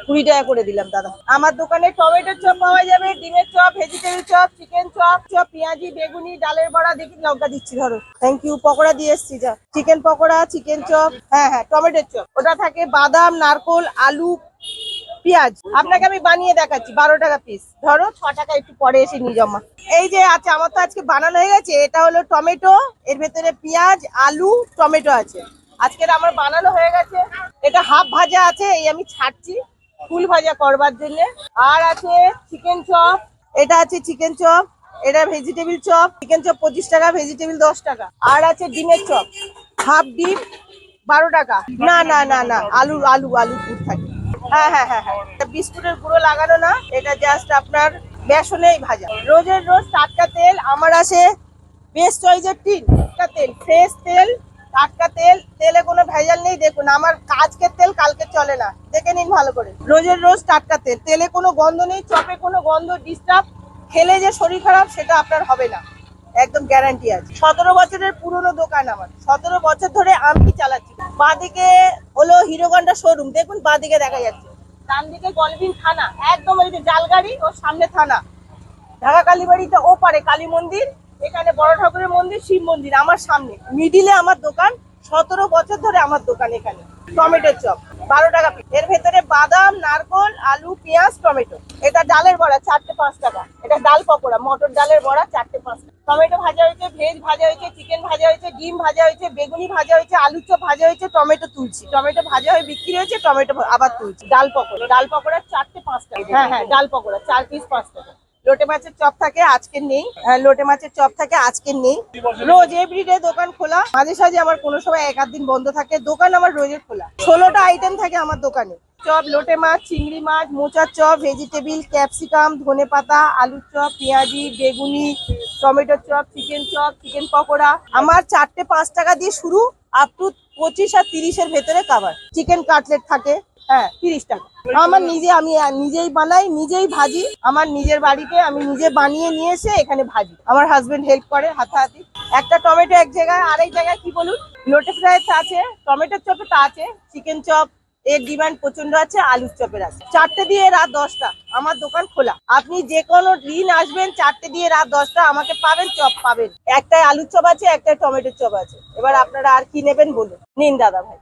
20 টাকা করে দিলাম দাদা। আমার দোকানে টমেটোর চপ পাওয়া যাবে, ডিমের chop, vegetable chop, chicken chop, পেঁয়াজি, বেগুনি, ডালের বড়া, দেখি লঙ্কা দিচ্ছি ধরো। Thank you. পকোড়া দিয়ে এসছি যা। চিকেন পকোড়া, চিকেন চপ, হ্যাঁ হ্যাঁ টমেটোর চপ। ওটা থাকে বাদাম, নারকোল, আলু, পেঁয়াজ। আপনাকে আমি বানিয়ে দেখাচ্ছি। 12 টাকা পিস, ধরো 6 টাকা একটু পরে এসে নিয়ে জমা। এই যে আচ্ছা, আমার তো আজকে বানানো হয়ে গেছে। এটা হলো টমেটো, এর ভেতরে পেঁয়াজ, আলু, টমেটো আছে। আজকের আমার বানানো হয়ে গেছে। এটা হাফ ভাজা আছে, এই আমি ছাড়ছি ফুল ভাজা করবার জন্য। আর আছে চিকেন চপ, এটা আছে চিকেন চপ, এটা ভেজিটেবিল চপ। চিকেন চপ 25 টাকা, ভেজিটেবিল 10 টাকা। আর আছে ডিমের চপ, হাফ ডিম 12 টাকা। না না না না, আলু আলু আলু পুর থাকে। হ্যাঁ হ্যাঁ হ্যাঁ হ্যাঁ, বিস্কুটের গুঁড়ো লাগানো না, এটা জাস্ট আপনার বেসনেই ভাজা। রোজের রোজ টাটকা তেল আমার আছে। বেস্ট চয়েসের টিন, টাটকা তেল, ফ্রেশ তেল, টাটকা তেল। তেলে কোনো ভেজাল নেই। দেখুন আমার আজকের তেল কালকে চলে না, দেখে নিন ভালো করে। রোজের রোজ টাটকা তেল, তেলে কোনো গন্ধ নেই, চপে কোনো গন্ধ ডিস্টার্ব খেলে যে শরীর খারাপ সেটা আপনার হবে না, একদম গ্যারান্টি আছে। 17 বছরের পুরনো দোকান আমার, 17 বছর ধরে আমি চালাচ্ছি। বাঁদিকে হলো হিরোগন্ডা শোরুম, দেখুন বাঁদিকে দেখা যাচ্ছে। ডান দিকে গলবিন থানা, একদম ওই যে জালগাড়ি ওর সামনে থানা। ঢাকা কালীবাড়িতে ওপারে কালী মন্দির, এখানে বড় ঠাকুরের মন্দির, শিব মন্দির আমার সামনে, মিডিলে আমার দোকান। 17 বছর ধরে আমার দোকান এখানে। টমেটোর চপ 12 টাকা পিস, এর ভেতরে বাদাম, নারকোল, আলু, পেঁয়াজ, টমেটো। এটা ডালের বড়া 4টে 5 টাকা। এটা ডাল পকোড়া, মটর ডালের বড়া 4টে 5 টাকা। টমেটো ভাজা হয়েছে, ভেজ ভাজা হয়েছে, চিকেন ভাজা হয়েছে, ডিম ভাজা হয়েছে, বেগুনি ভাজা হয়েছে, আলু চপ ভাজা হয়েছে, টমেটো তুলছি। টমেটো ভাজা হয়ে বিক্রি হয়েছে, টমেটো আবার তুলছি। ডাল পকোড়া, ডাল পকোড়া 4টে 5 টাকা। হ্যাঁ হ্যাঁ, ডাল পকোড়া 4 পিস 5 টাকা। লোটে মাছের চপ থাকে, আজকে নেই। লোটে মাছের চপ থাকে, আজকে নেই। রোজ এভরিডে দোকান খোলা, মাঝে সাঝে আমার কোনো সময় 1-8 দিন বন্ধ থাকে। দোকান আমার রোজের খোলা। 16টা আইটেম থাকে আমার দোকানে। চপ, লোটে মাছ, চিংড়ি মাছ, মোচার চপ, ভেজিটেবিল, ক্যাপসিকাম, ধনেপাতা, আলুর চপ, পেঁয়াজি, বেগুনি, টমেটোর চপ, চিকেন পকোড়া। আমার 4টে 5 টাকা দিয়ে শুরু, আপ টু 25 আর 30-এর ভেতরে কাভার। চিকেন কাটলেট থাকে, হ্যাঁ 30 টাকা। আমার নিজে, আমি নিজেই বানাই, নিজেই ভাজি। আমার নিজের বাড়িতে আমি নিজে বানিয়ে নিয়ে এসে এখানে ভাজি। আমার হাজবেন্ড হেল্প করে হাতাহাতি। একটা টমেটো এক জায়গায়, আরেক জায়গায় কি বলুন, লোটে ফ্রাই আছে, টমেটোর চপে তা আছে, চিকেন চপ এর ডিমান্ড প্রচন্ড আছে, আলুর চপের আছে। 4টে দিয়ে রাত 10টা আমার দোকান খোলা। আপনি যে কোনো দিন আসবেন, 4টে দিয়ে রাত 10টা আমাকে পাবেন, চপ পাবেন। একটাই আলুর চপ আছে, একটাই টমেটোর চপ আছে। এবার আপনারা আর কি নেবেন বলুন। নিন দাদা ভাই,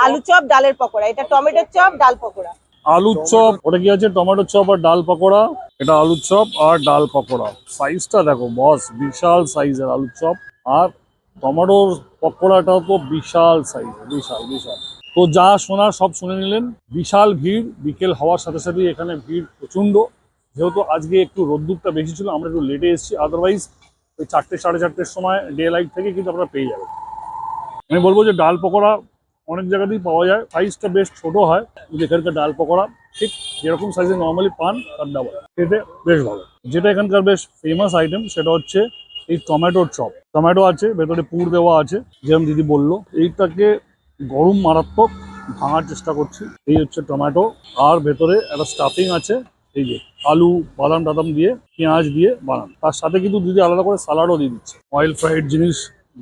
আলু চপ, ডালের পকোড়া। এটা টমেটোর চপ, ডাল পকোড়া। আলুর চপ, ওটা কি আছে টমেটোর চপ আর ডাল পকোড়া। এটা আলুর চপ আর ডাল পকোড়া। সাইজটা দেখো বস, বিশাল সাইজের আলুর চপ। আর টমেটোর পকোড়াটাও তো বিশাল সাইজ, বিশাল বিশাল। তো যা শোনার সব শুনে নিলেন। বিশাল ভিড়, বিকেল হওয়ার সাথে সাথে এখানে ভিড় প্রচন্ড। যেহেতু আজকে একটু রোদ্দুরটা বেশি ছিল, আমরা একটু লেটে এসেছি। আদারওয়াইজ ওই 4টে 4:30-এর সময় ডে লাইট থেকে কিন্তু আপনারা পেয়ে যাবেন। আমি বলবো যে ডাল পকোড়া অনেক জায়গাতেই পাওয়া যায়, সাইজটা বেশ ছোট হয়, কিন্তু এখানকার ডাল পকোড়া ঠিক যেরকম সাইজে নর্মালি পান তার ডাবল, খেতে বেশ ভালো। যেটা এখানকার বেশ ফেমাস আইটেম সেটা হচ্ছে এই টমেটোর চপ। টমেটো আছে, ভেতরে পুর দেওয়া আছে, যেরকম দিদি বললো। এইটাকে গরম মারাত্মক ভাঙার চেষ্টা করছি। এই হচ্ছে টমেটো, আর ভেতরে একটা স্টাফিং আছে, এই যে আলু, বাদাম টাদাম দিয়ে, পেঁয়াজ দিয়ে বানানো। তার সাথে কিন্তু দিদি আলাদা করে সালাডও দিয়ে দিচ্ছে। অয়েল ফ্রাইড জিনিস,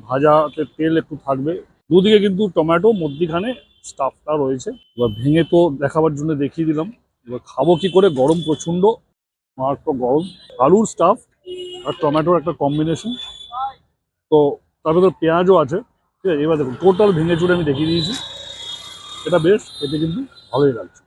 ভাজাতে তেল একটু থাকবে। দুদিকে কিন্তু টমেটো, মধ্যিখানে স্টাফটা রয়েছে। এবার ভেঙে তো দেখাবার জন্য দেখিয়ে দিলাম। এবার খাবো কি করে, গরম প্রচন্ড, মারাত্মক গরম। আলুর স্টাফ আর টমেটোর একটা কম্বিনেশন। তো তার ভেতর পেঁয়াজও আছে, ঠিক আছে। এবার দেখুন টোটাল ভেঙে চুড়ে আমি দেখিয়ে দিয়েছি। এটা বেশ, এতে কিন্তু ভালোই লাগছে।